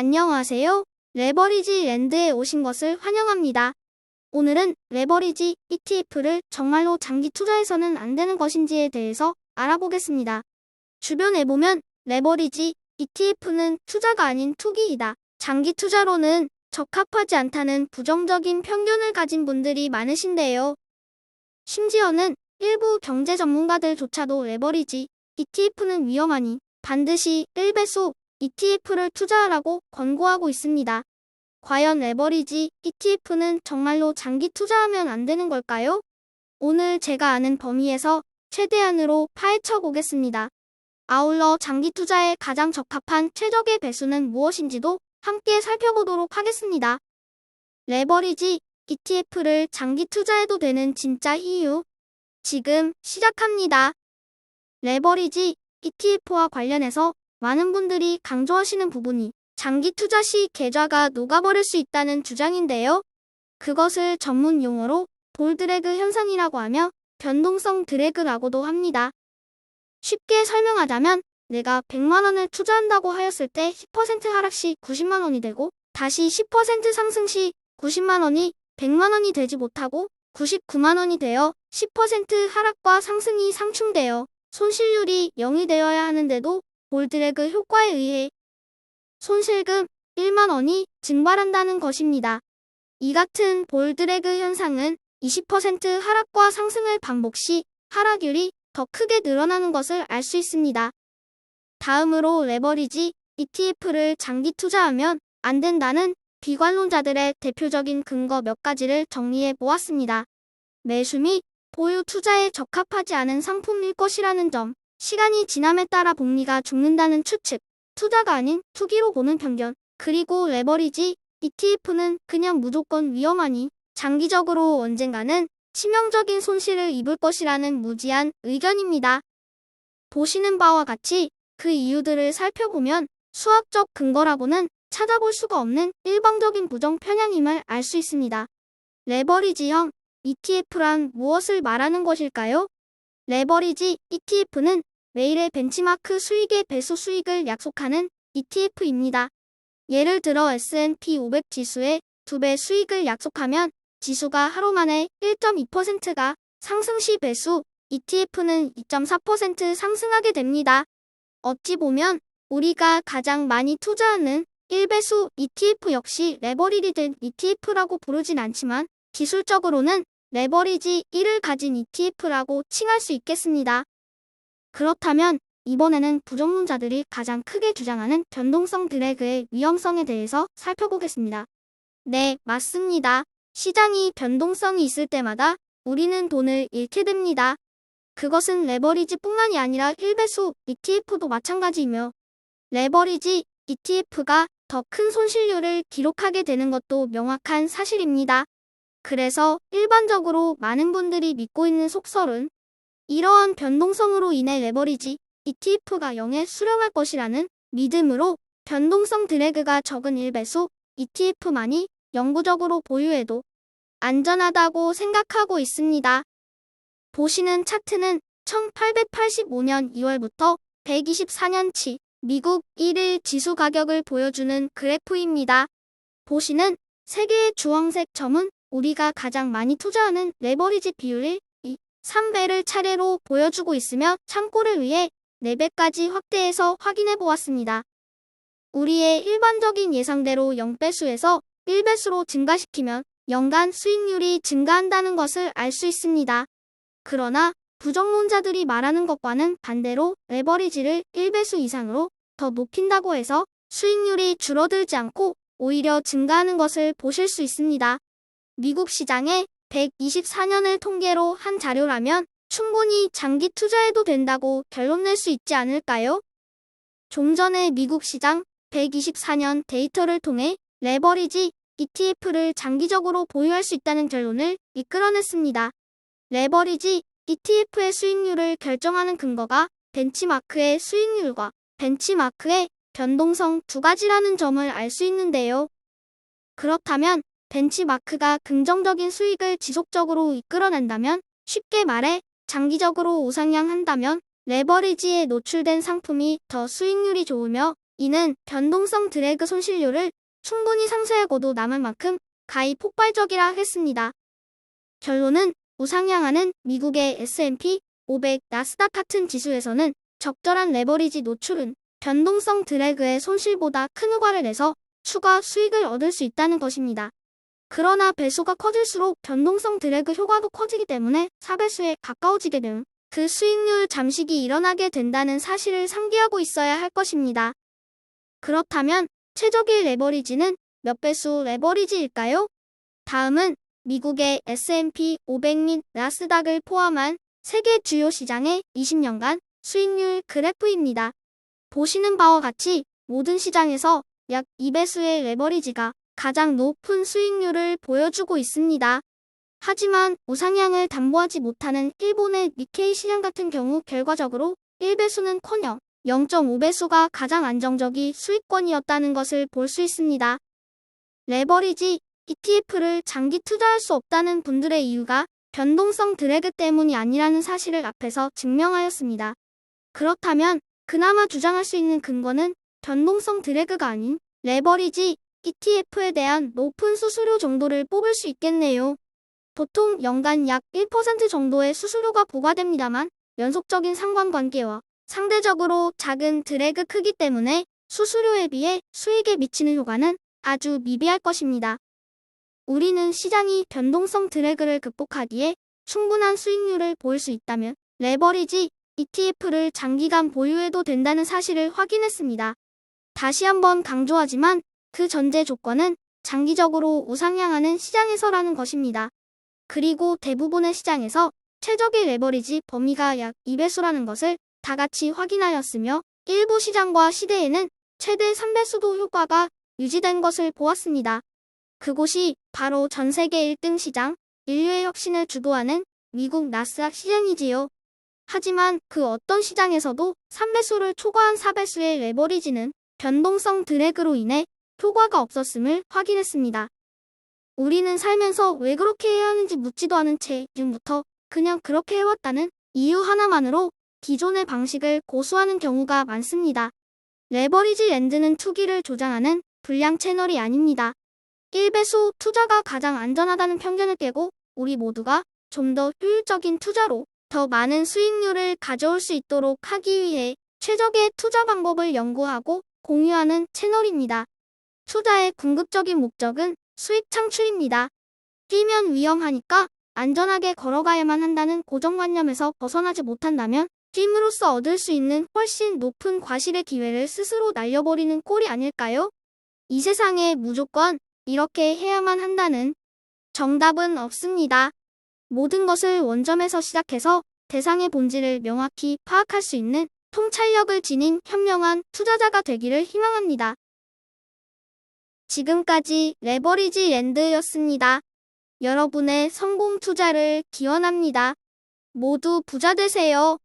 안녕하세요. 레버리지 랜드에 오신 것을 환영합니다. 오늘은 레버리지 ETF를 정말로 장기 투자해서는 안 되는 것인지에 대해서 알아보겠습니다. 주변에 보면 레버리지 ETF는 투자가 아닌 투기이다. 장기 투자로는 적합하지 않다는 부정적인 편견을 가진 분들이 많으신데요. 심지어는 일부 경제 전문가들조차도 레버리지 ETF는 위험하니 반드시 1배속 ETF를 투자하라고 권고하고 있습니다. 과연 레버리지 ETF는 정말로 장기 투자하면 안 되는 걸까요? 오늘 제가 아는 범위에서 최대한으로 파헤쳐 보겠습니다. 아울러 장기 투자에 가장 적합한 최적의 배수는 무엇인지도 함께 살펴보도록 하겠습니다. 레버리지 ETF를 장기 투자해도 되는 진짜 이유. 지금 시작합니다. 레버리지 ETF와 관련해서 많은 분들이 강조하시는 부분이 장기 투자 시 계좌가 녹아버릴 수 있다는 주장인데요. 그것을 전문 용어로 볼 드래그 현상이라고 하며 변동성 드래그라고도 합니다. 쉽게 설명하자면 내가 100만 원을 투자한다고 하였을 때 10% 하락 시 90만 원이 되고 다시 10% 상승 시 90만 원이 100만 원이 되지 못하고 99만 원이 되어 10% 하락과 상승이 상충되어 손실률이 0이 되어야 하는데도 볼 드래그 효과에 의해 손실금 1만 원이 증발한다는 것입니다. 이 같은 볼 드래그 현상은 20% 하락과 상승을 반복 시 하락률이 더 크게 늘어나는 것을 알 수 있습니다. 다음으로 레버리지 ETF를 장기 투자하면 안 된다는 비관론자들의 대표적인 근거 몇 가지를 정리해 보았습니다. 매수 및 보유 투자에 적합하지 않은 상품일 것이라는 점, 시간이 지남에 따라 복리가 죽는다는 추측, 투자가 아닌 투기로 보는 편견, 그리고 레버리지 ETF는 그냥 무조건 위험하니 장기적으로 언젠가는 치명적인 손실을 입을 것이라는 무지한 의견입니다. 보시는 바와 같이 그 이유들을 살펴보면 수학적 근거라고는 찾아볼 수가 없는 일방적인 부정 편향임을 알 수 있습니다. 레버리지형 ETF란 무엇을 말하는 것일까요? 레버리지 ETF는 매일의 벤치마크 수익의 배수 수익을 약속하는 ETF입니다. 예를 들어 S&P 500 지수의 2배 수익을 약속하면 지수가 하루 만에 1.2%가 상승 시 배수 ETF는 2.4% 상승하게 됩니다. 어찌 보면 우리가 가장 많이 투자하는 1배수 ETF 역시 레버리지 ETF라고 부르진 않지만 기술적으로는 레버리지 1을 가진 ETF라고 칭할 수 있겠습니다. 그렇다면 이번에는 부정론자들이 가장 크게 주장하는 변동성 드래그의 위험성에 대해서 살펴보겠습니다. 네, 맞습니다. 시장이 변동성이 있을 때마다 우리는 돈을 잃게 됩니다. 그것은 레버리지뿐만이 아니라 1배수 ETF도 마찬가지이며 레버리지 ETF가 더 큰 손실률을 기록하게 되는 것도 명확한 사실입니다. 그래서 일반적으로 많은 분들이 믿고 있는 속설은 이러한 변동성으로 인해 레버리지 ETF가 0에 수렴할 것이라는 믿음으로 변동성 드래그가 적은 1배수 ETF만이 영구적으로 보유해도 안전하다고 생각하고 있습니다. 보시는 차트는 1885년 2월부터 124년치 미국 1일 지수 가격을 보여주는 그래프입니다. 보시는 세 개의 주황색 점은 우리가 가장 많이 투자하는 레버리지 비율을 3배를 차례로 보여주고 있으며 참고를 위해 4배까지 확대해서 확인해 보았습니다. 우리의 일반적인 예상대로 0배수에서 1배수로 증가시키면 연간 수익률이 증가한다는 것을 알 수 있습니다. 그러나 부정론자들이 말하는 것과는 반대로 레버리지를 1배수 이상으로 더 높인다고 해서 수익률이 줄어들지 않고 오히려 증가하는 것을 보실 수 있습니다. 미국 시장의 124년을 통계로 한 자료라면 충분히 장기 투자해도 된다고 결론 낼 수 있지 않을까요? 좀 전에 미국 시장 124년 데이터를 통해 레버리지 ETF를 장기적으로 보유할 수 있다는 결론을 이끌어냈습니다. 레버리지 ETF의 수익률을 결정하는 근거가 벤치마크의 수익률과 벤치마크의 변동성 두 가지라는 점을 알 수 있는데요. 그렇다면 벤치마크가 긍정적인 수익을 지속적으로 이끌어낸다면, 쉽게 말해 장기적으로 우상향한다면 레버리지에 노출된 상품이 더 수익률이 좋으며 이는 변동성 드래그 손실률을 충분히 상쇄하고도 남을 만큼 가히 폭발적이라 하겠습니다. 결론은 우상향하는 미국의 S&P 500, 나스닥 같은 지수에서는 적절한 레버리지 노출은 변동성 드래그의 손실보다 큰 효과를 내서 추가 수익을 얻을 수 있다는 것입니다. 그러나 배수가 커질수록 변동성 드래그 효과도 커지기 때문에 4배수에 가까워지게 되면 그 수익률 잠식이 일어나게 된다는 사실을 상기하고 있어야 할 것입니다. 그렇다면 최적의 레버리지는 몇 배수 레버리지일까요? 다음은 미국의 S&P 500 및 나스닥을 포함한 세계 주요 시장의 20년간 수익률 그래프입니다. 보시는 바와 같이 모든 시장에서 약 2배수의 레버리지가 가장 높은 수익률을 보여주고 있습니다. 하지만 우상향을 담보하지 못하는 일본의 니케이 시장 같은 경우 결과적으로 1배수는커녕 0.5배수가 가장 안정적인 수익권이었다는 것을 볼 수 있습니다. 레버리지 ETF를 장기 투자할 수 없다는 분들의 이유가 변동성 드래그 때문이 아니라는 사실을 앞에서 증명하였습니다. 그렇다면 그나마 주장할 수 있는 근거는 변동성 드래그가 아닌 레버리지 ETF에 대한 높은 수수료 정도를 뽑을 수 있겠네요. 보통 연간 약 1% 정도의 수수료가 부과됩니다만 연속적인 상관관계와 상대적으로 작은 드래그 크기 때문에 수수료에 비해 수익에 미치는 효과는 아주 미비할 것입니다. 우리는 시장이 변동성 드래그를 극복하기에 충분한 수익률을 보일 수 있다면 레버리지 ETF를 장기간 보유해도 된다는 사실을 확인했습니다. 다시 한번 강조하지만 그 전제 조건은 장기적으로 우상향하는 시장에서라는 것입니다. 그리고 대부분의 시장에서 최적의 레버리지 범위가 약 2배수라는 것을 다 같이 확인하였으며 일부 시장과 시대에는 최대 3배수도 효과가 유지된 것을 보았습니다. 그곳이 바로 전 세계 1등 시장, 인류의 혁신을 주도하는 미국 나스닥 시장이지요. 하지만 그 어떤 시장에서도 3배수를 초과한 4배수의 레버리지는 변동성 드래그로 인해 효과가 없었음을 확인했습니다. 우리는 살면서 왜 그렇게 해야 하는지 묻지도 않은 채 지금부터 그냥 그렇게 해왔다는 이유 하나만으로 기존의 방식을 고수하는 경우가 많습니다. 레버리지 랜드는 투기를 조장하는 불량 채널이 아닙니다. 1배수 투자가 가장 안전하다는 편견을 깨고 우리 모두가 좀 더 효율적인 투자로 더 많은 수익률을 가져올 수 있도록 하기 위해 최적의 투자 방법을 연구하고 공유하는 채널입니다. 투자의 궁극적인 목적은 수익 창출입니다. 뛰면 위험하니까 안전하게 걸어가야만 한다는 고정관념에서 벗어나지 못한다면 뛰므로써 얻을 수 있는 훨씬 높은 과실의 기회를 스스로 날려버리는 꼴이 아닐까요? 이 세상에 무조건 이렇게 해야만 한다는 정답은 없습니다. 모든 것을 원점에서 시작해서 대상의 본질을 명확히 파악할 수 있는 통찰력을 지닌 현명한 투자자가 되기를 희망합니다. 지금까지 레버리지 랜드였습니다. 여러분의 성공 투자를 기원합니다. 모두 부자 되세요.